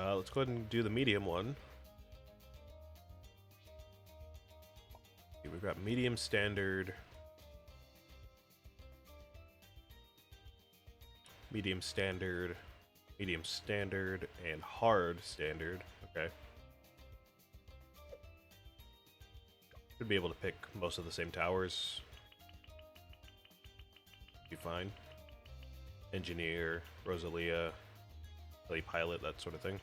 Let's go ahead and do the medium one. We've got medium standard, medium standard, medium standard, and hard standard. Okay. Should be able to pick most of the same towers. Be fine. Engineer, Rosalia, play pilot, that sort of thing.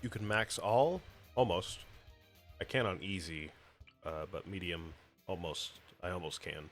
You can max all? Almost. I can on easy, but medium, almost. I almost can.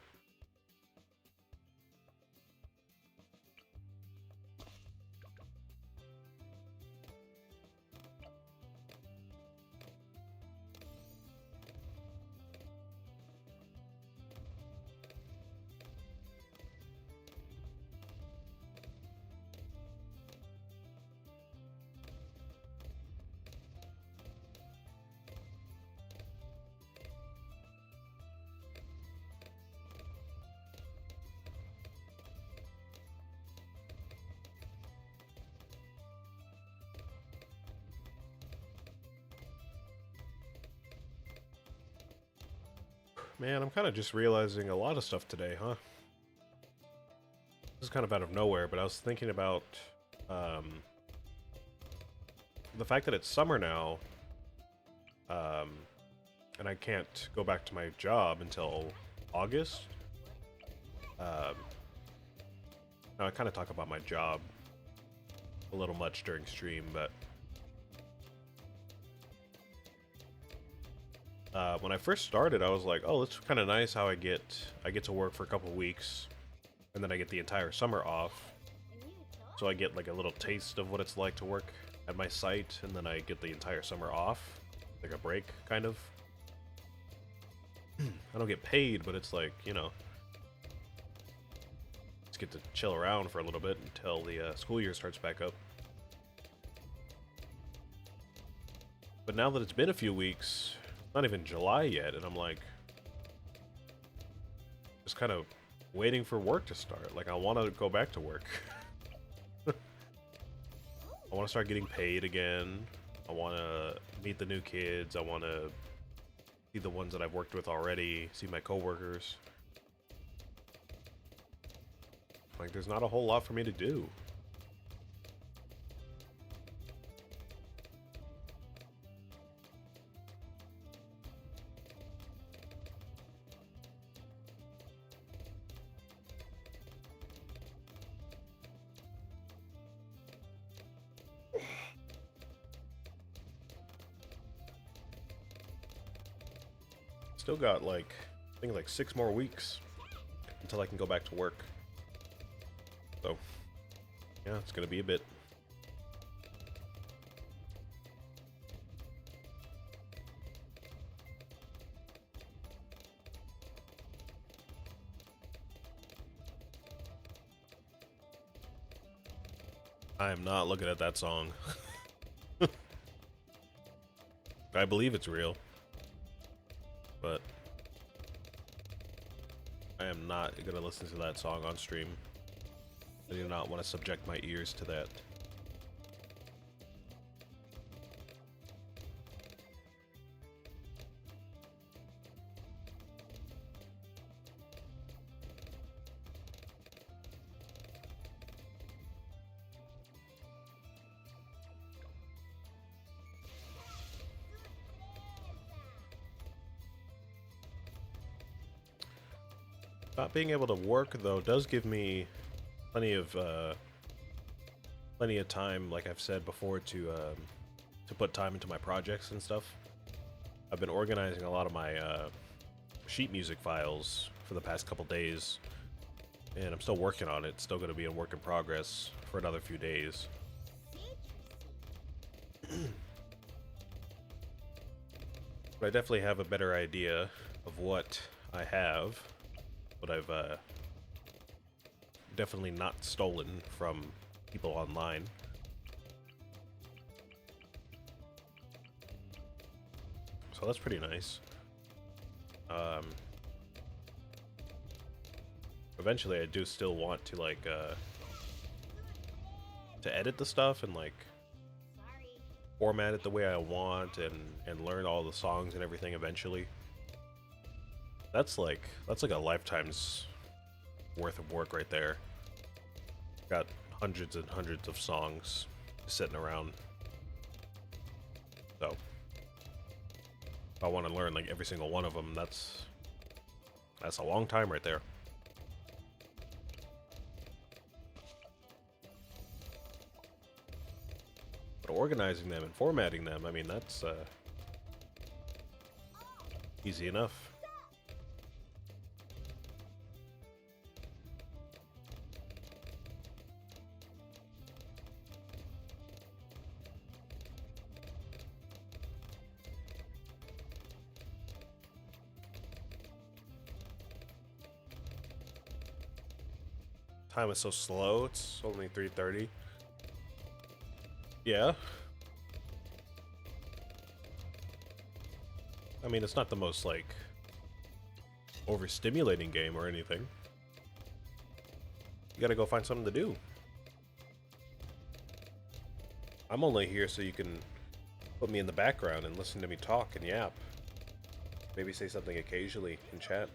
Man, I'm kind of just realizing a lot of stuff today, huh? This is kind of out of nowhere, but I was thinking about the fact that it's summer now, and I can't go back to my job until August. Now, I kind of talk about my job a little much during stream, but when I first started, I was like, "Oh, it's kind of nice how I get to work for a couple weeks, and then I get the entire summer off, so I get like a little taste of what it's like to work at my site, and then I get the entire summer off, like a break, kind of." I don't get paid, but it's like, you know, just get to chill around for a little bit until the school year starts back up. But now that it's been a few weeks, not even July yet, and I'm like, just kind of waiting for work to start. Like, I want to go back to work. I want to start getting paid again. I want to meet the new kids. I want to see the ones that I've worked with already, see my coworkers. Like, there's not a whole lot for me to do. Still got like, I think like 6 more weeks until I can go back to work. So, yeah, it's gonna be a bit. I am not looking at that song. I believe it's real, but I am not going to listen to that song on stream. I do not want to subject my ears to that. Not being able to work, though, does give me plenty of time, like I've said before, to put time into my projects and stuff. I've been organizing a lot of my sheet music files for the past couple days, and I'm still working on it. It's still going to be a work in progress for another few days. But I definitely have a better idea of what I have, what I've definitely not stolen from people online. So that's pretty nice. Eventually I do still want to like to edit the stuff and like format it the way I want and learn all the songs and everything eventually. That's like a lifetime's worth of work right there. Got hundreds and hundreds of songs sitting around. So if I want to learn like every single one of them, that's a long time right there. But organizing them and formatting them, I mean, that's easy enough. Time is so slow, it's only 3:30. Yeah. I mean, it's not the most, like, overstimulating game or anything. You gotta go find something to do. I'm only here so you can put me in the background and listen to me talk and yap. Maybe say something occasionally in chat.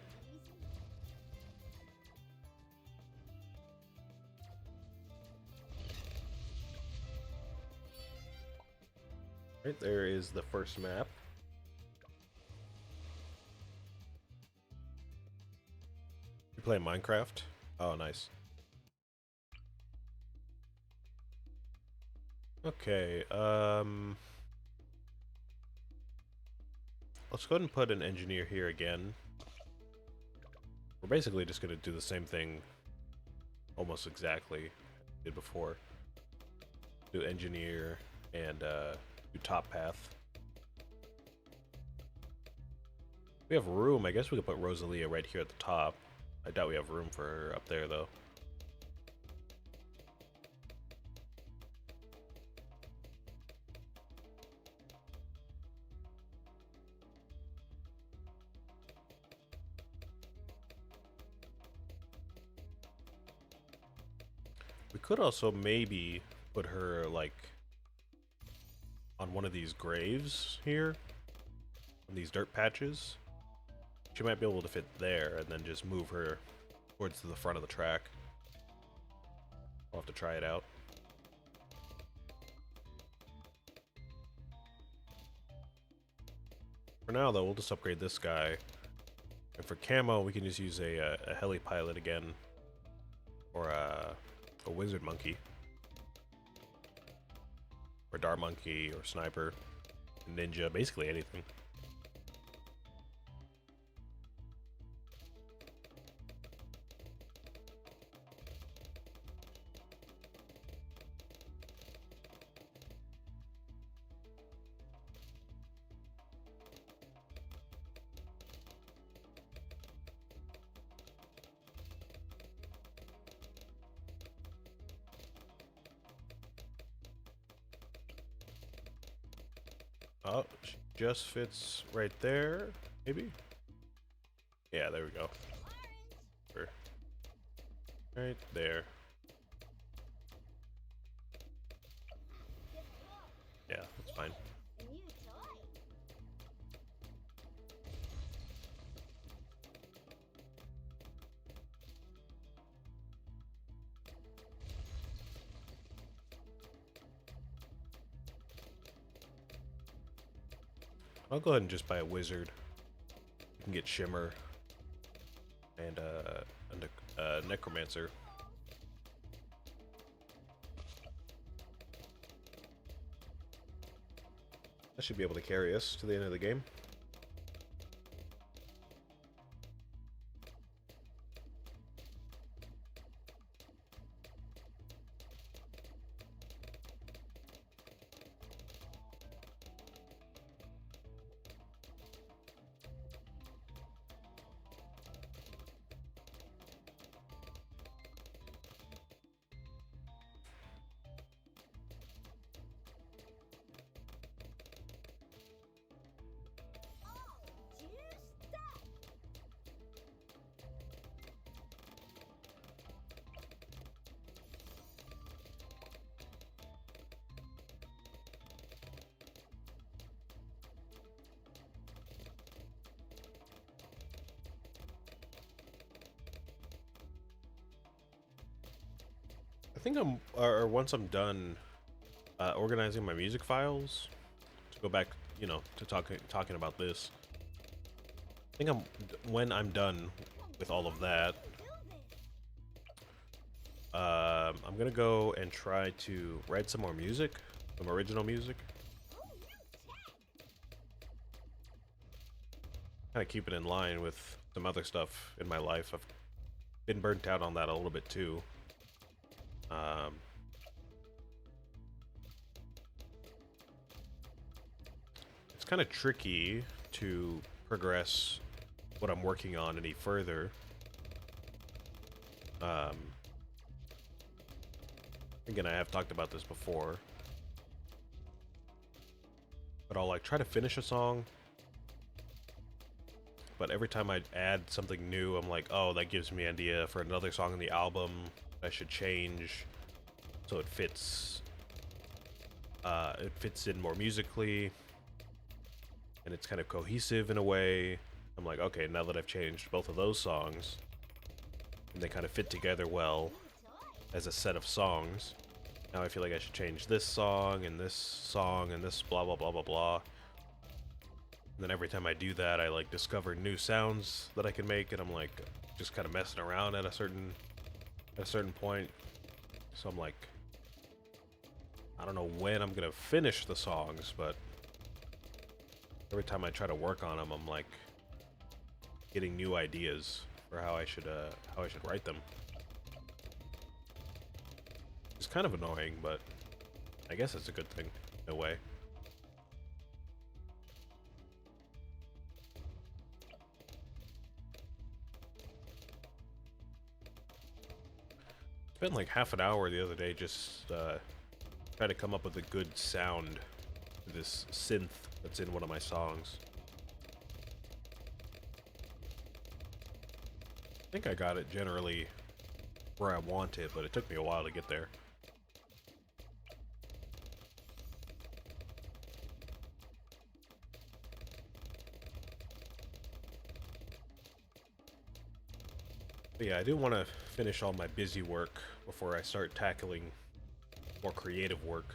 Right there is the first map. You play Minecraft? Oh, nice. Okay, let's go ahead and put an engineer here again. We're basically just gonna do the same thing almost exactly did before. Do engineer and do top path. We have room. I guess we could put Rosalia right here at the top. I doubt we have room for her up there though. We could also maybe put her like on one of these graves here, on these dirt patches. She might be able to fit there and then just move her towards the front of the track. I'll have to try it out. For now though, we'll just upgrade this guy. And for camo, we can just use a heli pilot again. Or a wizard monkey. Or dart monkey, or sniper, ninja, basically anything. Oh, she just fits right there, maybe? Yeah, there we go. Right there. Yeah, that's fine. I'll go ahead and just buy a wizard. You can get shimmer and a necromancer. That should be able to carry us to the end of the game. think or once I'm done organizing my music files, to go back, you know, to talking about this. I think when I'm done with all of that, I'm gonna go and try to write some more music, some original music. Kind of keep it in line with some other stuff in my life. I've been burnt out on that a little bit too. It's kind of tricky to progress what I'm working on any further. Again, I have talked about this before, but I'll like try to finish a song, but every time I add something new, I'm like, oh, that gives me an idea for another song in the album I should change so it fits in more musically and it's kind of cohesive in a way. I'm like, okay, now that I've changed both of those songs and they kind of fit together well as a set of songs, now I feel like I should change this song and this blah blah blah blah blah. And then every time I do that, I like discover new sounds that I can make, and I'm like just kind of messing around at a certain point. So I'm like, I don't know when I'm gonna finish the songs, but every time I try to work on them, I'm like getting new ideas for how I should write them. It's kind of annoying, but I guess it's a good thing in a way. Spent like half an hour the other day just trying to come up with a good sound for this synth that's in one of my songs. I think I got it generally where I want it, but it took me a while to get there. But yeah, I do want to finish all my busy work before I start tackling more creative work.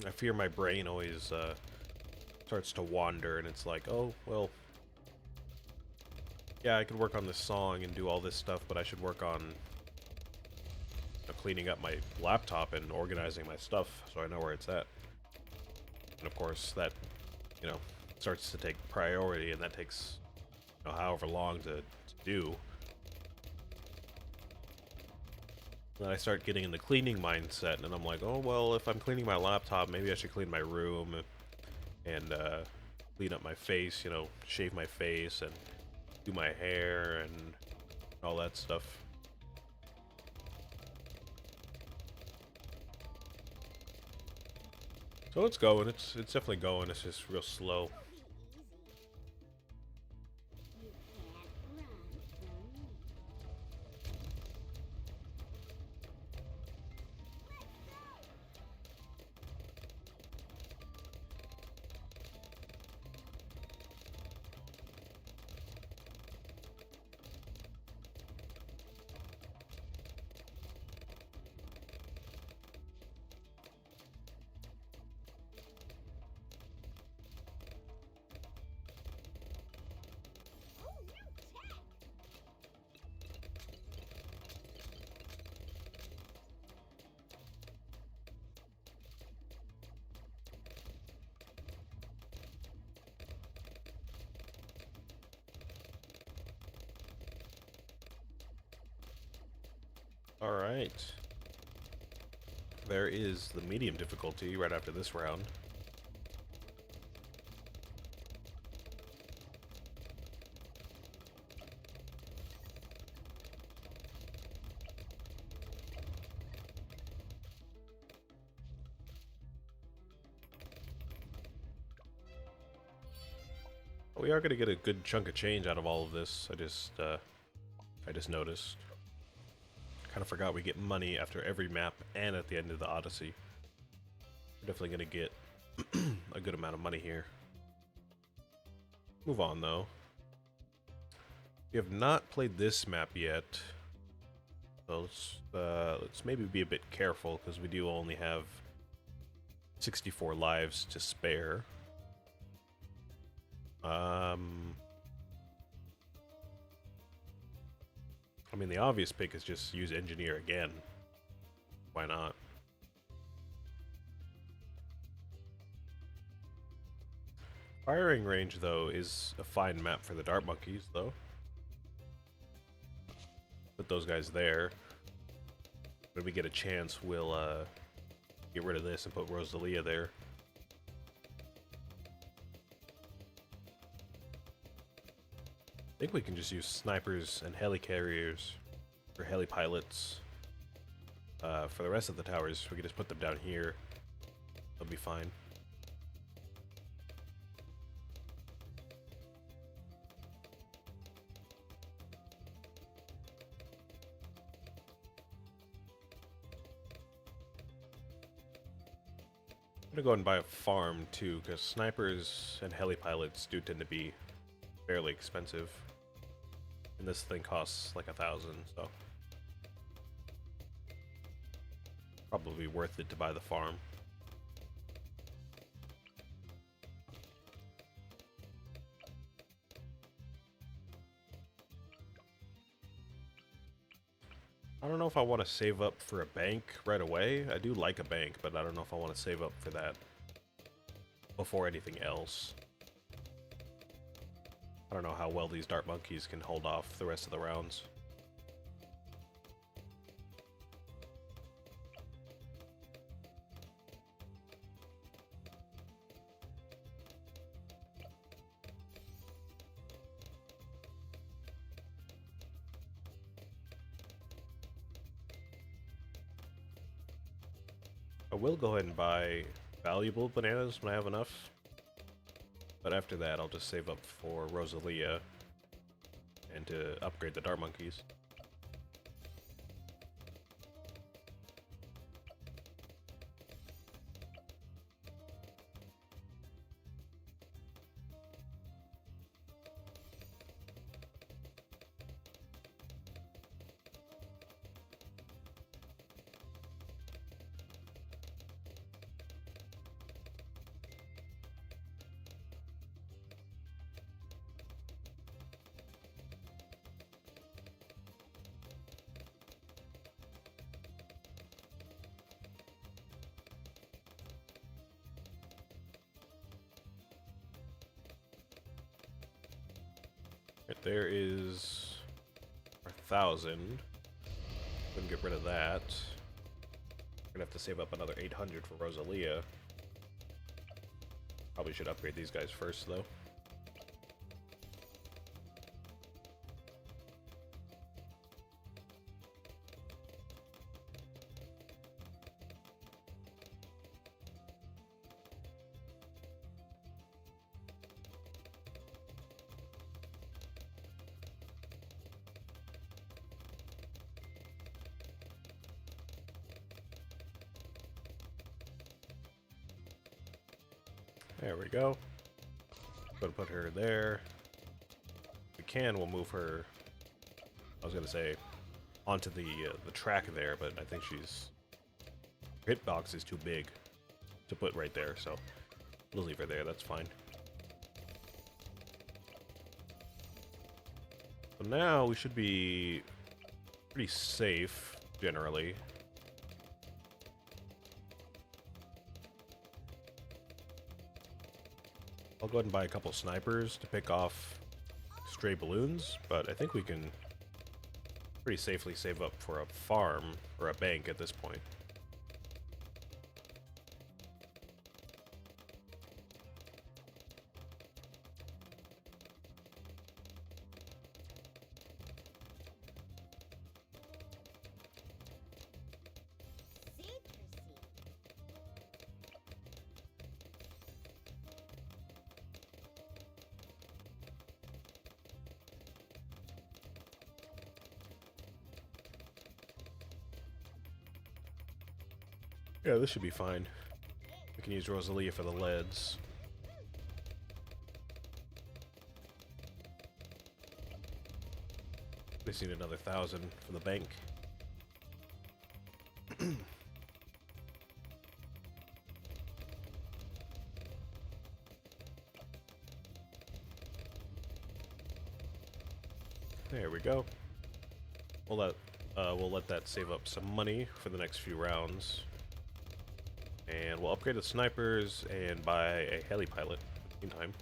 I fear my brain always starts to wander, and it's like, oh, well, yeah, I could work on this song and do all this stuff, but I should work on cleaning up my laptop and organizing my stuff so I know where it's at. And of course, that, you know, starts to take priority, and that takes, you know, however long to do. Then I start getting in the cleaning mindset, and I'm like, oh, well, if I'm cleaning my laptop, maybe I should clean my room and clean up my face, you know, shave my face and do my hair and all that stuff. So it's going, it's definitely going, it's just real slow. Alright. There is the medium difficulty right after this round. We are going to get a good chunk of change out of all of this. I just noticed. Kind of forgot we get money after every map and at the end of the Odyssey. We're definitely going to get a good amount of money here. Move on, though. We have not played this map yet. So let's maybe be a bit careful because we do only have 64 lives to spare. I mean, the obvious pick is just use engineer again. Why not? Firing range, though, is a fine map for the dart monkeys, though. Put those guys there. When we get a chance, we'll get rid of this and put Rosalia there. I think we can just use snipers and helicarriers or heli pilots. For the rest of the towers, we can just put them down here. They'll be fine. I'm gonna go ahead and buy a farm too, because snipers and heli pilots do tend to be fairly expensive. And this thing costs like 1,000, so probably worth it to buy the farm. I don't know if I want to save up for a bank right away. I do like a bank, but I don't know if I want to save up for that before anything else. I don't know how well these dart monkeys can hold off the rest of the rounds. I will go ahead and buy valuable bananas when I have enough. But after that, I'll just save up for Rosalia and to upgrade the dart monkeys. Right there is our 1,000. Couldn't get rid of that. We're gonna have to save up another 800 for Rosalia. Probably should upgrade these guys first, though. There we go. Gonna put her there. If we can, we'll move her. I was gonna say onto the track there, but I think she's her hitbox is too big to put right there, so we'll leave her there. That's fine. So now we should be pretty safe generally. I'll go ahead and buy a couple snipers to pick off stray balloons, but I think we can pretty safely save up for a farm or a bank at this point. Yeah, this should be fine. We can use Rosalia for the leads. We just need another 1,000 for the bank. There we go. We'll let that save up some money for the next few rounds. And we'll upgrade the snipers and buy a heli pilot in the meantime.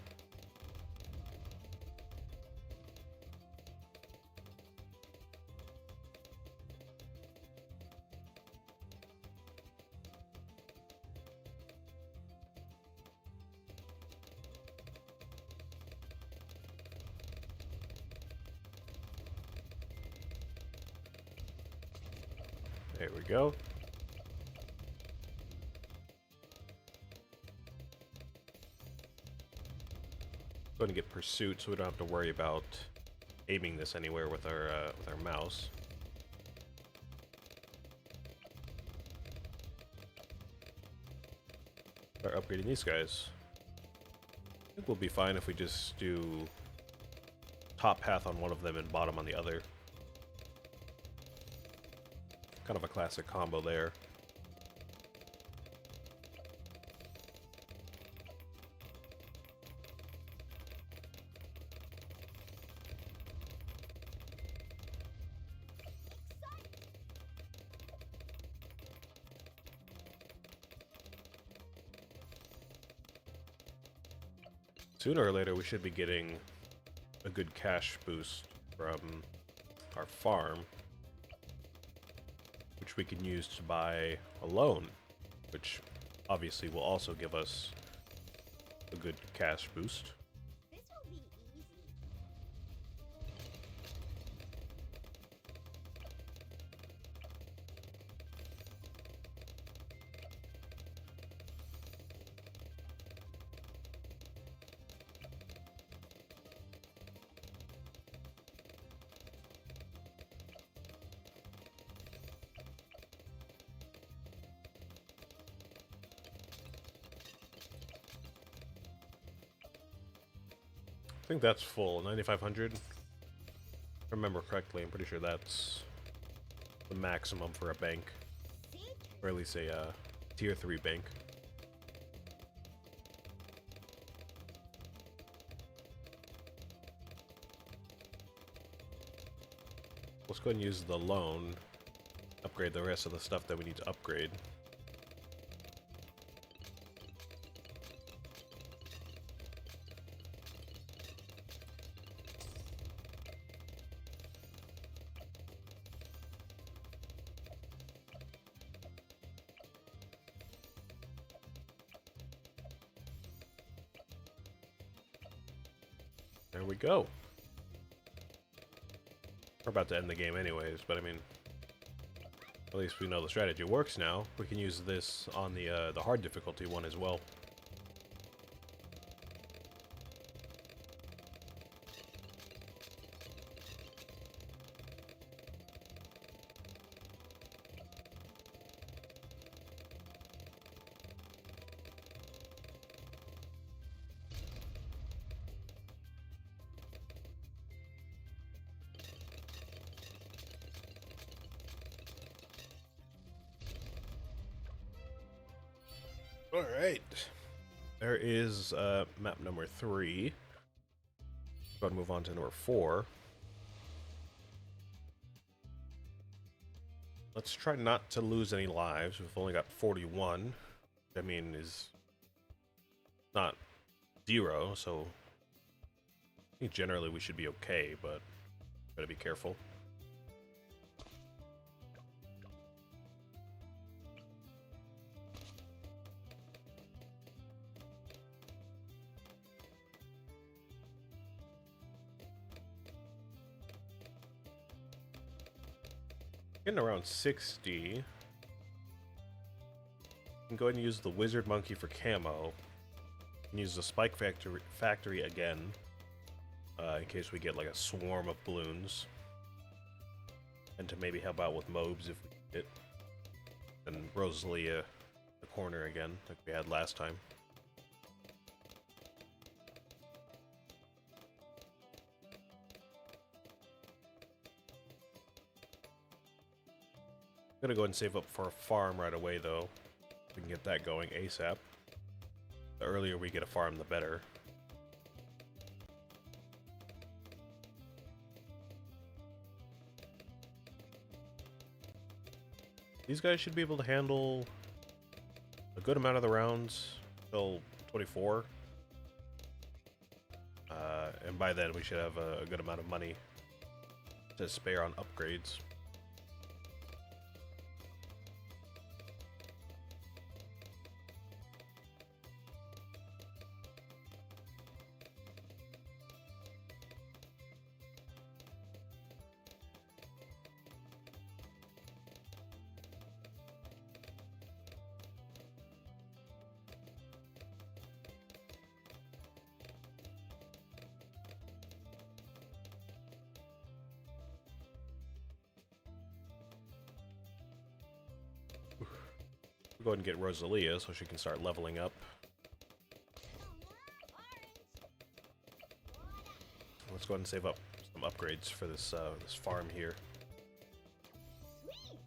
There we go. Going to get pursuit, so we don't have to worry about aiming this anywhere with our mouse. Start upgrading these guys. I think we'll be fine if we just do top path on one of them and bottom on the other. Kind of a classic combo there. Sooner or later, we should be getting a good cash boost from our farm, which we can use to buy a loan, which obviously will also give us a good cash boost. This will be easy. I think that's full, 9,500. If I remember correctly, I'm pretty sure that's the maximum for a bank, or at least a tier 3 bank. Let's go ahead and use the loan, upgrade the rest of the stuff that we need to upgrade. There we go. We're about to end the game anyways, but I mean, at least we know the strategy works now. We can use this on the hard difficulty one as well. Alright. There is map number 3. Go ahead and move on to number 4. Let's try not to lose any lives. We've only got 41. Which I mean is not 0, so I think generally we should be okay, but gotta be careful. Getting around 60. can go ahead and use the Wizard Monkey for camo. And use the Spike Factory again, in case we get like a swarm of Bloons. And to maybe help out with mobs if we get it. And Rosalia the corner again, like we had last time. gonna go ahead and save up for a farm right away, though. We can get that going ASAP. The earlier we get a farm, the better. These guys should be able to handle a good amount of the rounds till 24. And by then we should have a good amount of money to spare on upgrades. Go ahead and get Rosalia so she can start leveling up. Let's go ahead and save up some upgrades for this this farm here. Sweet.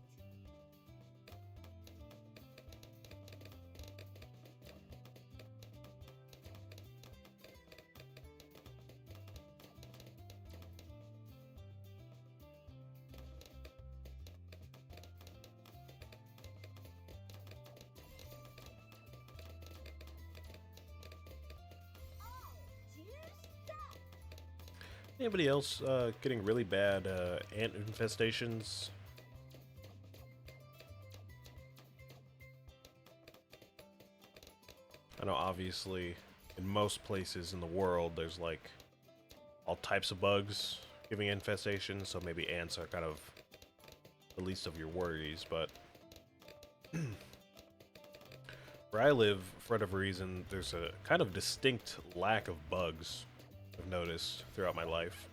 Oh, juiced up. Anybody else getting really bad ant infestations? I know obviously in most places in the world there's like all types of bugs giving infestations, so maybe ants are kind of the least of your worries, but where I live, for whatever reason, there's a kind of distinct lack of bugs I've noticed throughout my life.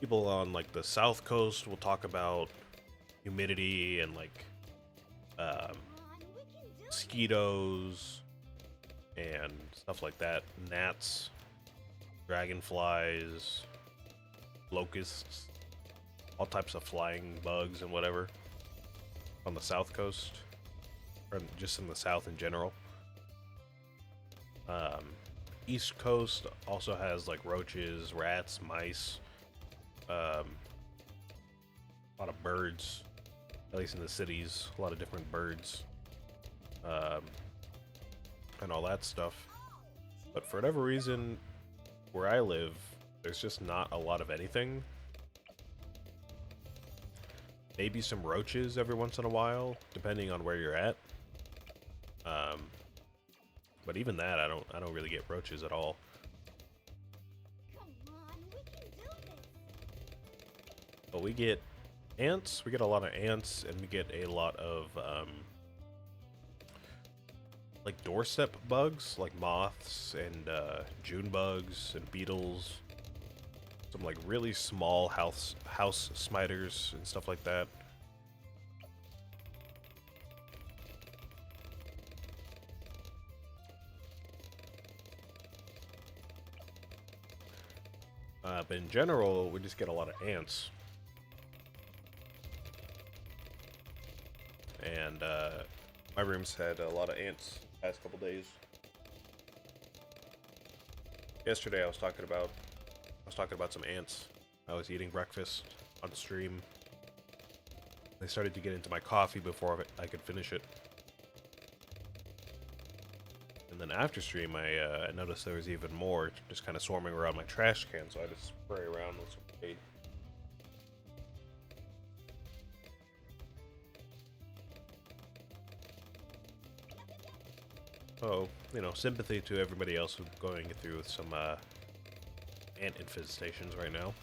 People on like the south coast will talk about humidity and like Come on, we can do it. mosquitoes and stuff like that. Gnats, dragonflies, locusts, all types of flying bugs and whatever on the south coast, or just in the south in general. East coast also has like roaches, rats, mice, a lot of birds, at least in the cities, a lot of different birds, and all that stuff. But for whatever reason, where I live, there's just not a lot of anything. Maybe some roaches every once in a while, depending on where you're at. But even that, I don't really get roaches at all. Come on, we can do this. But we get ants. We get a lot of ants, and we get a lot of like doorstep bugs, like moths and June bugs and beetles. Some like really small house spiders and stuff like that. But in general, we just get a lot of ants. And my room's had a lot of ants the past couple days. Yesterday I was talking about some ants. I was eating breakfast on stream. They started to get into my coffee before I could finish it. And then after stream, I noticed there was even more just kind of swarming around my trash can, so I just spray around with some bait. So, you know, sympathy to everybody else who's going through some ant infestations right now.